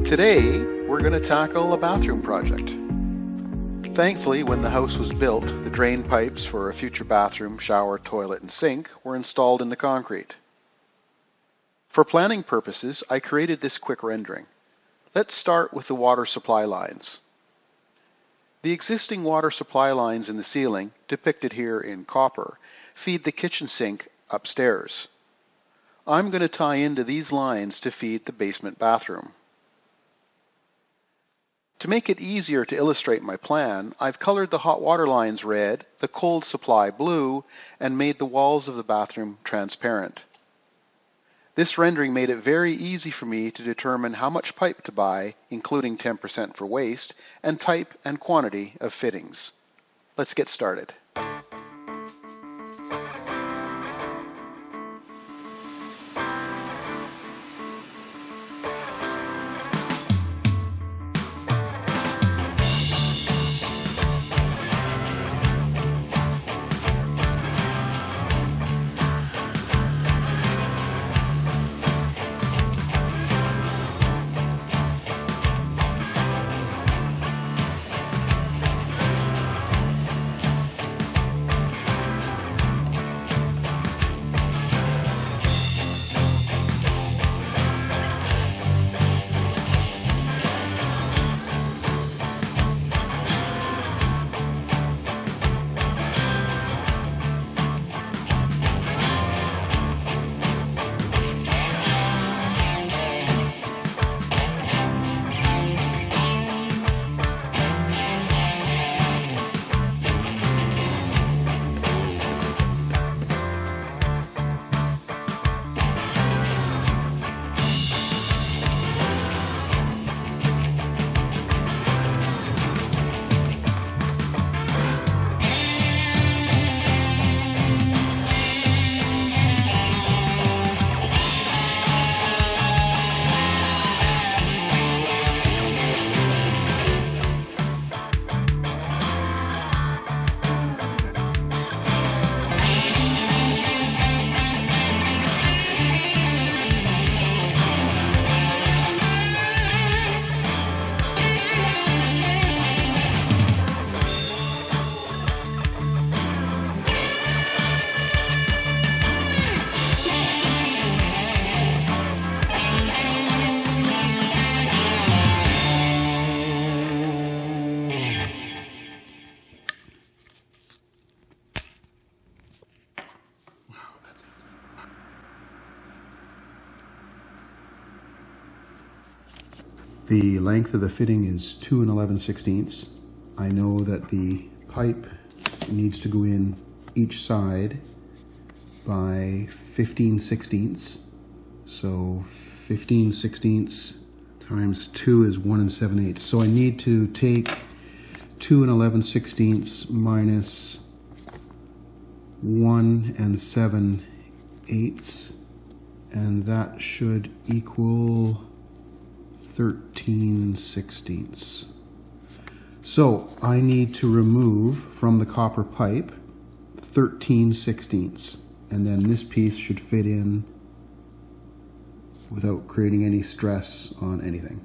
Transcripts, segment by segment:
Today, we're going to tackle a bathroom project. Thankfully, when the house was built, the drain pipes for a future bathroom, shower, toilet, and sink were installed in the concrete. For planning purposes, I created this quick rendering. Let's start with the water supply lines. The existing water supply lines in the ceiling, depicted here in copper, feed the kitchen sink upstairs. I'm going to tie into these lines to feed the basement bathroom. To make it easier to illustrate my plan, I've colored the hot water lines red, the cold supply blue, and made the walls of the bathroom transparent. This rendering made it very easy for me to determine how much pipe to buy, including 10% for waste, and type and quantity of fittings. Let's get started. The length of the fitting is 2 11/16. I know that the pipe needs to go in each side by 15/16. So 15/16 times 2 is 1 7/8. So I need to take 2 11/16 minus 1 7/8, and that should equal 13/16. So I need to remove from the copper pipe 13/16, and then this piece should fit in without creating any stress on anything.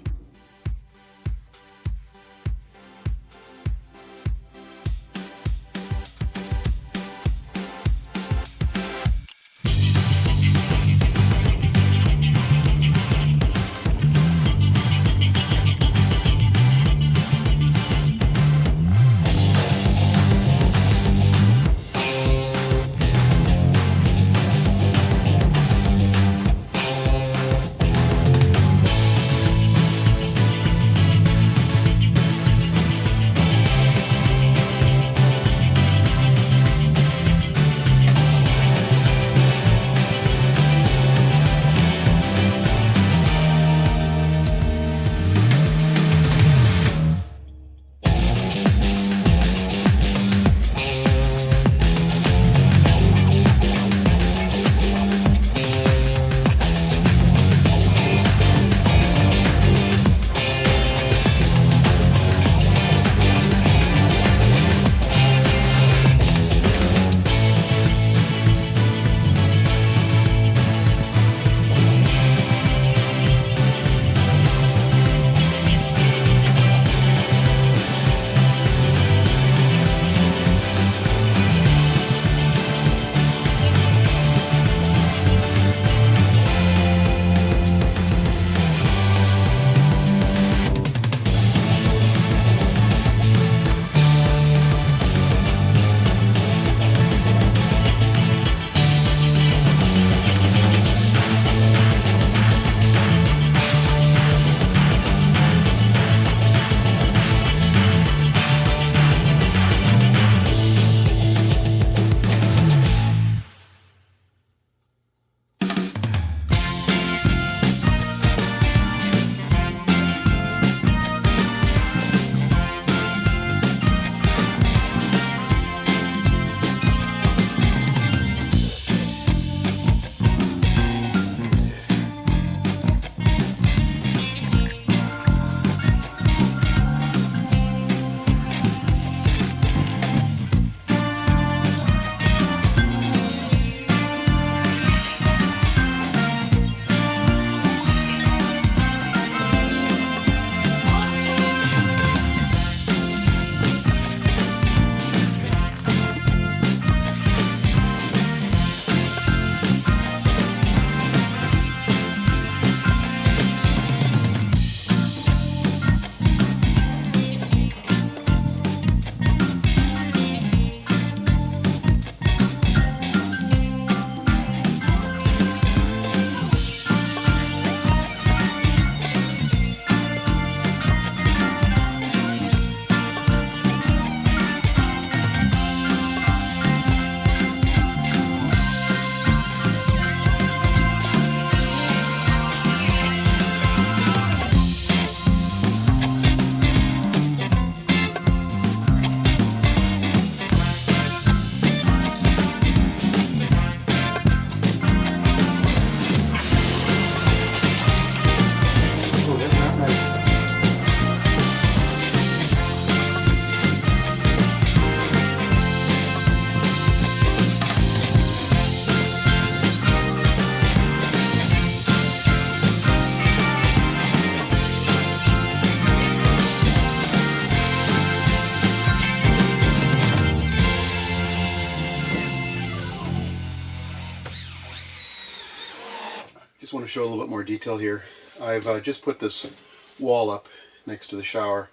Just want to show a little bit more detail here. I've just put this wall up next to the shower,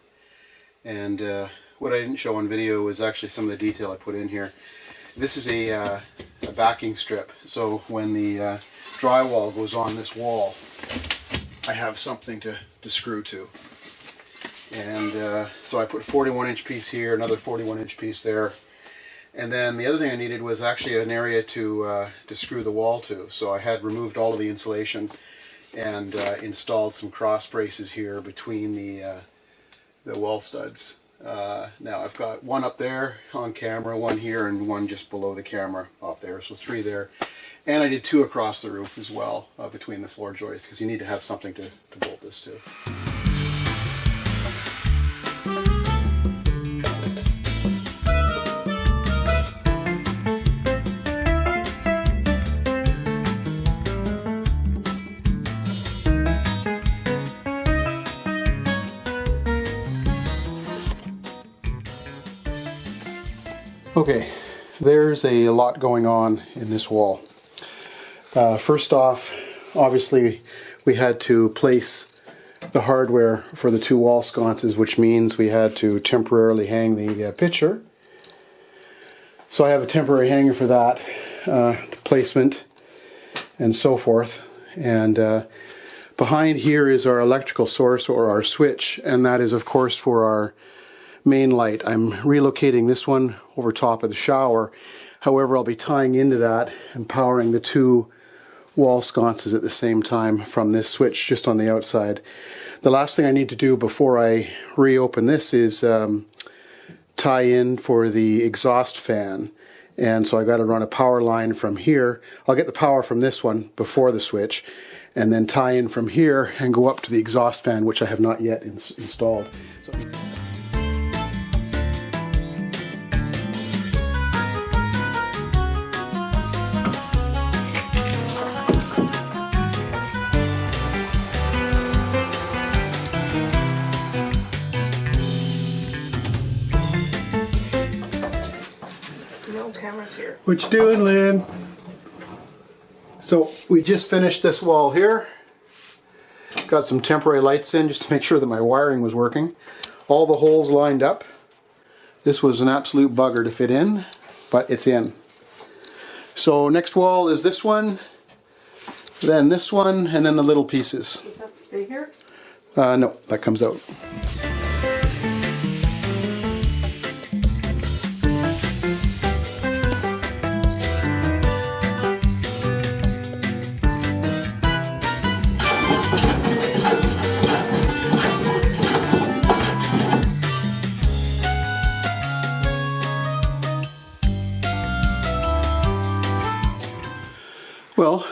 and what I didn't show on video is actually some of the detail I put in here. This is a backing strip, so when the drywall goes on this wall, I have something to screw to. And so I put a 41-inch piece here, another 41-inch piece there. And then the other thing I needed was actually an area to screw the wall to. So I had removed all of the insulation and installed some cross braces here between the wall studs. Now I've got one up there on camera, one here, and one just below the camera up there. So 3 there. And I did 2 across the roof as well, between the floor joists, because you need to have something to bolt this to. Okay, there's a lot going on in this wall. First off, obviously we had to place the hardware for the 2 wall sconces, which means we had to temporarily hang the picture. So I have a temporary hanger for that, placement and so forth. And behind here is our electrical source, or our switch, and that is of course for our main light. I'm relocating this one over top of the shower. However, I'll be tying into that and powering the 2 wall sconces at the same time from this switch just on the outside. The last thing I need to do before I reopen this is tie in for the exhaust fan. And so I got to run a power line from here. I'll get the power from this one before the switch, and then tie in from here and go up to the exhaust fan, which I have not yet installed. So cameras here. what you doing, Lynn? So we just finished this wall here. Got some temporary lights in just to make sure that my wiring was working. All the holes lined up. This was an absolute bugger to fit in, but it's in. So next wall is this one, then this one, and then the little pieces. Does that have to stay here? No, that comes out. Well,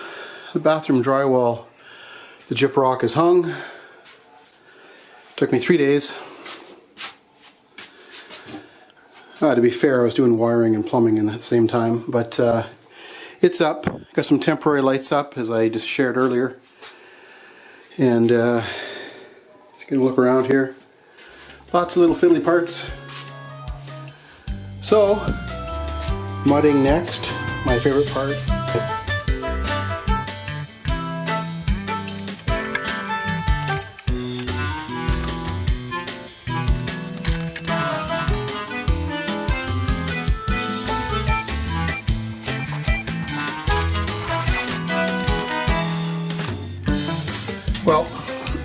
the bathroom drywall, the gyprock is hung. Took me 3 days. To be fair, I was doing wiring and plumbing in at the same time, but it's up. Got some temporary lights up, as I just shared earlier. And just gonna look around here. Lots of little fiddly parts. So, mudding next, my favorite part. Well,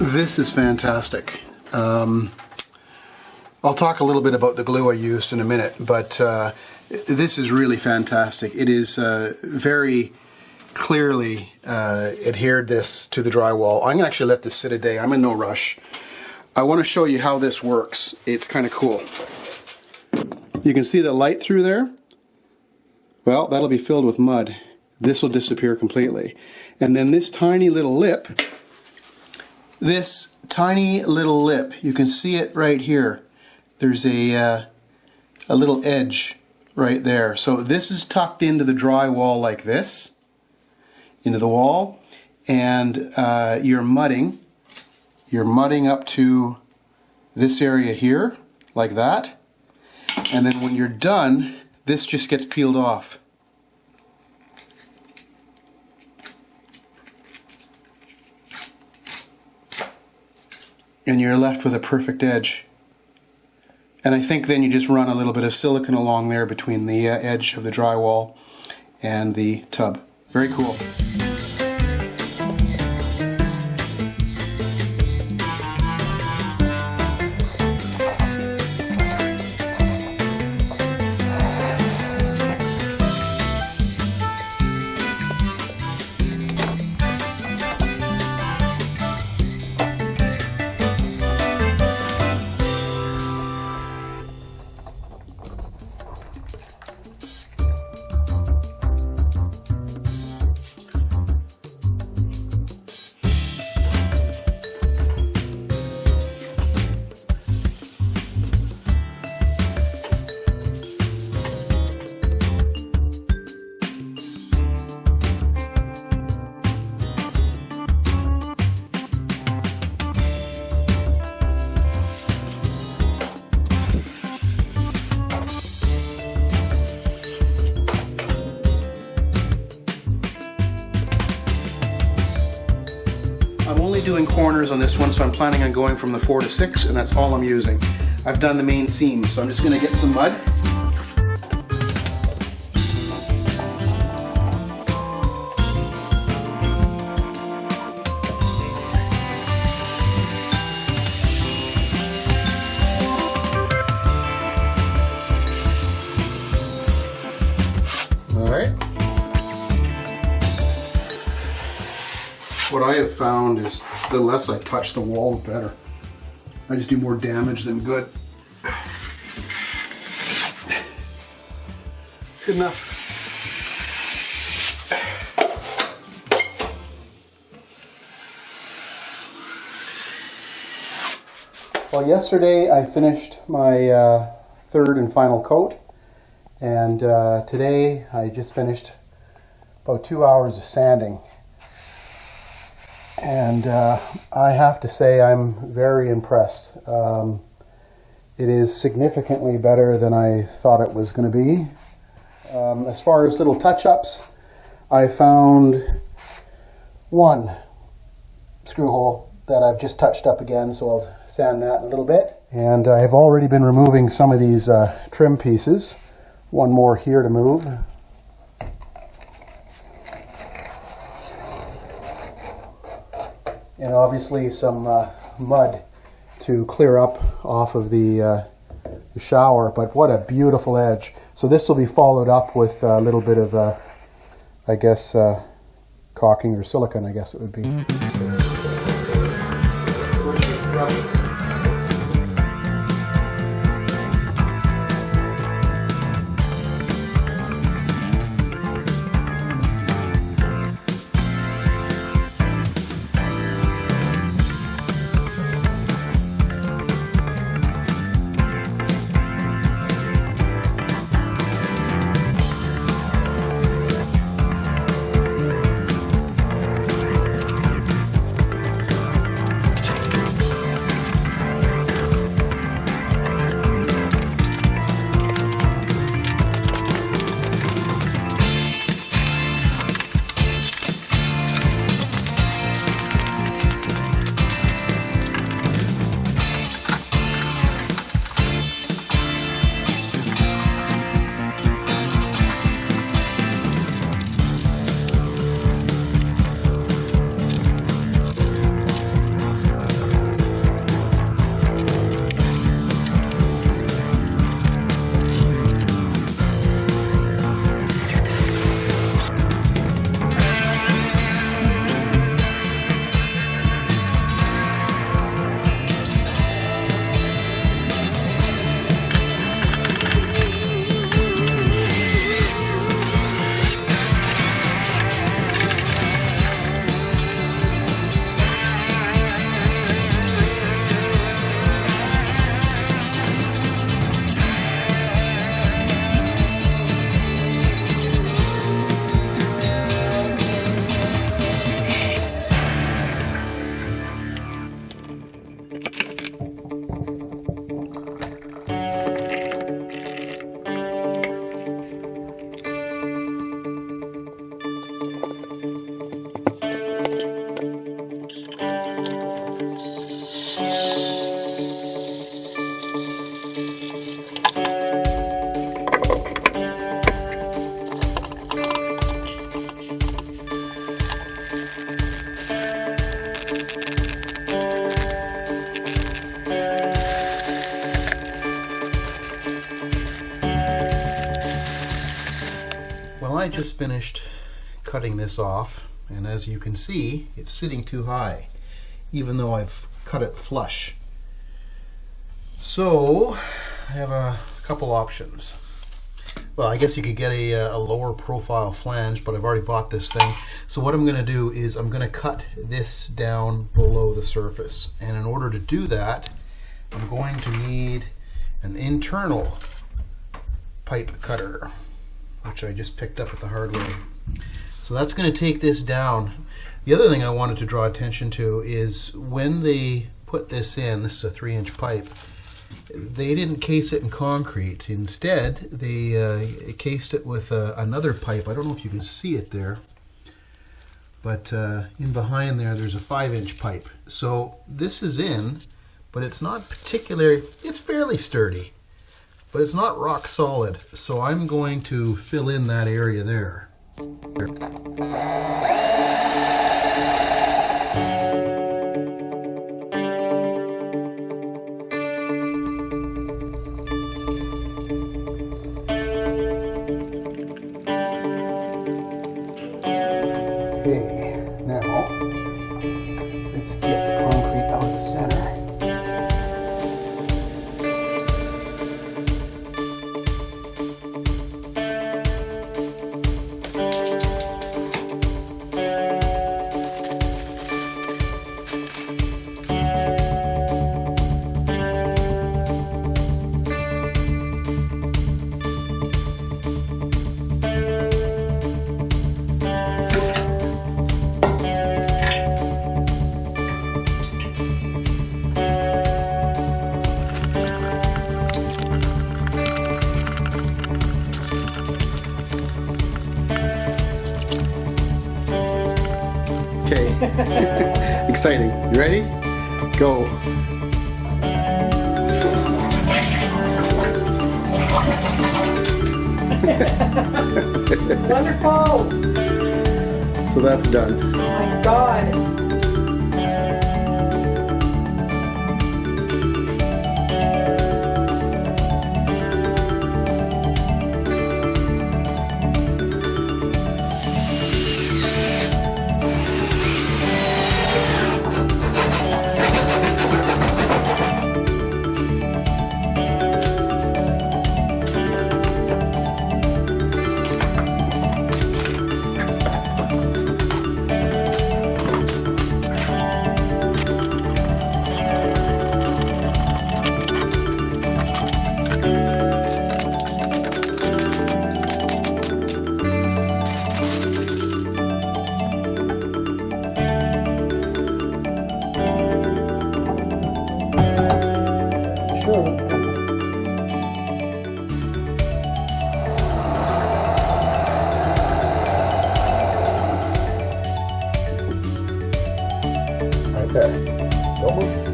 this is fantastic. I'll talk a little bit about the glue I used in a minute, but this is really fantastic. It is very clearly adhered this to the drywall. I'm gonna actually let this sit a day. I'm in no rush. I want to show you how this works. It's kind of cool. You can see the light through there. Well, that'll be filled with mud. This will disappear completely. And then this tiny little lip, you can see it right here. There's a little edge right there. So this is tucked into the drywall like this, into the wall, and you're mudding up to this area here, like that. And then when you're done, this just gets peeled off. and you're left with a perfect edge. And I think then you just run a little bit of silicone along there between the edge of the drywall and the tub. Very cool. I'm only doing corners on this one, so I'm planning on going from the 4 to 6, and that's all I'm using. I've done the main seams, so I'm just going to get some mud. All right. What I have found is the less I touch the wall, the better. I just do more damage than good. Good enough. Well, yesterday I finished my third and final coat, and today I just finished about 2 hours of sanding. And I have to say I'm very impressed. It is significantly better than I thought it was going to be. As far as little touch-ups, I found one screw hole that I've just touched up again, so I'll sand that a little bit. And I've already been removing some of these trim pieces. One more here to move. And obviously some mud to clear up off of the shower, but what a beautiful edge. So this will be followed up with a little bit of, I guess, caulking or silicone, I guess it would be. I just finished cutting this off, and as you can see, it's sitting too high, even though I've cut it flush. So I have a couple options. Well, I guess you could get a lower profile flange, but I've already bought this thing. So what I'm going to do is I'm going to cut this down below the surface. And in order to do that, I'm going to need an internal pipe cutter, which I just picked up at the hardware. So that's going to take this down. The other thing I wanted to draw attention to is when they put this in, this is a 3-inch pipe, they didn't case it in concrete. Instead, they cased it with another pipe. I don't know if you can see it there, but in behind there's a 5-inch pipe. So this is in, but it's not particularly, it's fairly sturdy, but it's not rock solid. So I'm going to fill in that area there. Okay, now let's get the concrete out of the center. Exciting. You ready? Go. This is wonderful. So that's done. Oh my God. Sure. Right there. Don't move.